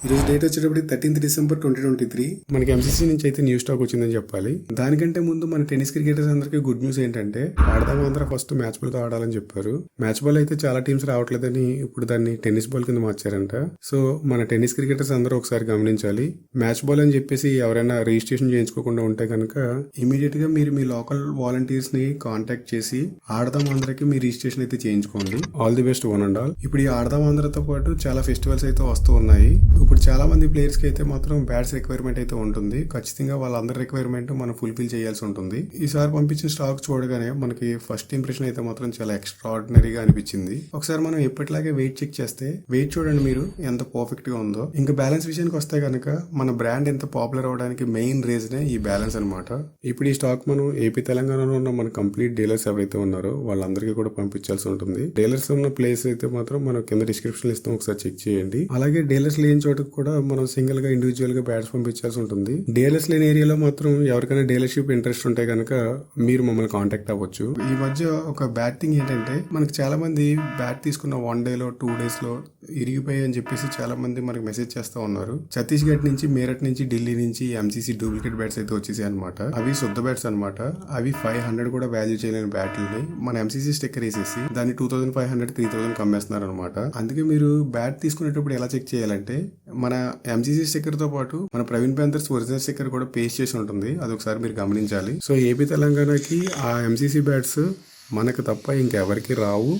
ఈ రోజు డేట్ వచ్చేటప్పుడు 13th December 2023. మనకి ఎంసీసీ నుంచి అయితే న్యూ స్టాక్ వచ్చిందని చెప్పాలి. దానికంటే ముందు మన టెన్నిస్ క్రికెటర్స్ అందరికీ గుడ్ న్యూస్ ఏంటంటే ఆడదాం అందరూ ఫస్ట్ మ్యాచ్ బాల్ తో ఆడాలని చెప్పారు. మ్యాచ్ బాల్ అయితే చాలా టీమ్స్ రావట్లేదని ఇప్పుడు దాన్ని టెన్నిస్ బాల్ కింద మార్చారంట. సో మన టెన్నిస్ క్రికెటర్స్ అందరూ ఒకసారి గమనించాలి. మ్యాచ్ బాల్ అని చెప్పేసి ఎవరైనా రిజిస్ట్రేషన్ చేయించుకోకుండా ఉంటే కనుక ఇమీడియట్ గా మీరు మీ లోకల్ వాలంటీర్స్ ని కాంటాక్ట్ చేసి ఆడదాం అందరికి మీ రిజిస్ట్రేషన్ అయితే చేయించుకోండి. All the best one and all. ఇప్పుడు ఈ ఆడదాం అందరితో పాటు చాలా ఫెస్టివల్స్ అయితే వస్తూ ఉన్నాయి. ఇప్పుడు చాలా మంది ప్లేయర్స్ కి అయితే మాత్రం బ్యాట్స్ రిక్వైర్మెంట్ అయితే ఉంటుంది. ఖచ్చితంగా వాళ్ళందరి రిక్వైర్మెంట్ మనం ఫుల్ఫిల్ చేయాల్సి ఉంటుంది. ఈసారి పంపించిన స్టాక్ చూడగానే మనకి ఫస్ట్ ఇంప్రెషన్ అయితే మాత్రం చాలా ఎక్స్ట్రాడినరీగా అనిపించింది. ఒకసారి మనం ఎప్పటిలాగే వెయిట్ చెక్ చేస్తే వెయిట్ చూడండి మీరు ఎంత పర్ఫెక్ట్ గా ఉందో. ఇంకా బ్యాలెన్స్ విషయానికి వస్తే కనుక మన బ్రాండ్ ఎంత పాపులర్ అవడానికి మెయిన్ రీజనే ఈ బ్యాలెన్స్ అనమాట. ఇప్పుడు ఈ స్టాక్ మనం ఏపీ తెలంగాణలో ఉన్న మన కంప్లీట్ డీలర్స్ ఎవరైతే ఉన్నారో వాళ్ళందరికీ కూడా పంపించాల్సి ఉంటుంది. డీలర్స్ ఉన్న ప్లేస్ అయితే మాత్రం మనం కింద డిస్క్రిప్షన్ ఇస్తాం, ఒకసారి చెక్ చేయండి. అలాగే డీలర్స్ లేని చోట కూడా మనం సింగిల్ గా ఇండివిజువల్ గా బ్యాట్స్ పంపించాల్సి ఉంటుంది. డీలర్స్ లేని ఏరియాలో మాత్రం ఎవరికైనా డీలర్షిప్ ఇంట్రెస్ట్ ఉంటే కనుక మీరు మమ్మల్ని కాంటాక్ట్ అవ్వచ్చు. ఈ మధ్య ఒక బ్యాట్ థింగ్ ఏంటంటే మనకి చాలా మంది బ్యాట్ తీసుకున్న 1 day లో 2 days లో ఇరిగిపోయి అని చెప్పేసి చాలా మంది మనకి మెసేజ్ చేస్తా ఉన్నారు. ఛత్తీస్గఢ్ నుంచి, మీరట్ నుంచి, ఢిల్లీ నుంచి ఎంసీసీ డూప్లికేట్ బ్యాట్స్ అయితే వచ్చేసాయి అనమాట. అవి శుద్ధ బ్యాట్స్ అనమాట. అవి 500 కూడా వాల్యూ చేయలేని బ్యాట్లని మన ఎంసీసీ స్టిక్కర్ వేసేసి దాన్ని 2500 3000 అమ్మేస్తున్నారు అనమాట. అందుకే మీరు బ్యాట్ తీసుకునేటప్పుడు ఎలా చెక్ చేయాలంటే మన ఎంసీసీ స్టిక్కర్ తో పాటు మన ప్రవీణ్ ప్యాంథర్స్ ఒరిజినల్ స్టిక్కర్ కూడా పేస్ట్ చేసి ఉంటుంది. అదొకసారి మీరు గమనించాలి. సో ఏపీ తెలంగాణకి ఆ ఎంసీసీ బ్యాట్స్ మనకు తప్ప ఇంకెవరికి రావు.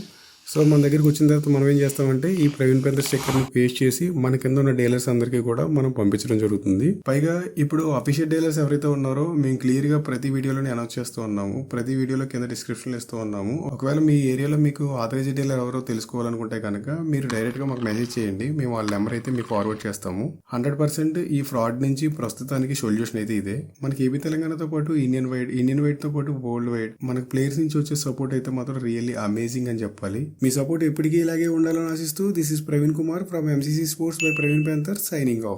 సో మన దగ్గరికి వచ్చిన తర్వాత మనం ఏం చేస్తామంటే ఈ ప్రవీణ్ ప్యాంథర్ స్టిక్కర్ ని పేస్ట్ చేసి మన కింద ఉన్న డీలర్స్ అందరికీ కూడా మనం పంపించడం జరుగుతుంది. పైగా ఇప్పుడు అఫీషియల్ డీలర్స్ ఎవరైతే ఉన్నారో మేము క్లియర్ గా ప్రతి వీడియోలోని అనౌన్స్ చేస్తూ ఉన్నాము. ప్రతి వీడియోలో కింద డిస్క్రిప్షన్ లో ఇస్తూ ఉన్నాము. ఒకవేళ మీ ఏరియాలో మీకు ఆథరైజ్ డీలర్ ఎవరో తెలుసుకోవాలనుకుంటే కనుక మీరు డైరెక్ట్ గా మాకు మెసేజ్ చేయండి. మేము వాళ్ళ నెంబర్ అయితే మీకు ఫార్వర్డ్ చేస్తాము. 100% ఈ ఫ్రాడ్ నుంచి ప్రస్తుతానికి సొల్యూషన్ అయితే ఇదే. మనకి ఏపీ తెలంగాణతో పాటు ఇండియన్ వైడ్ తో పాటు వరల్డ్ వైడ్ మనకి ప్లేయర్స్ నుంచి వచ్చే సపోర్ట్ అయితే మాత్రం రియల్లీ అమేజింగ్ అని చెప్పాలి. మీ సపోర్ట్ ఎప్పటికీ ఇలాగే ఉండాలని ఆశిస్తూ this is Praveen Kumar from MCC sports by Praveen panther signing off.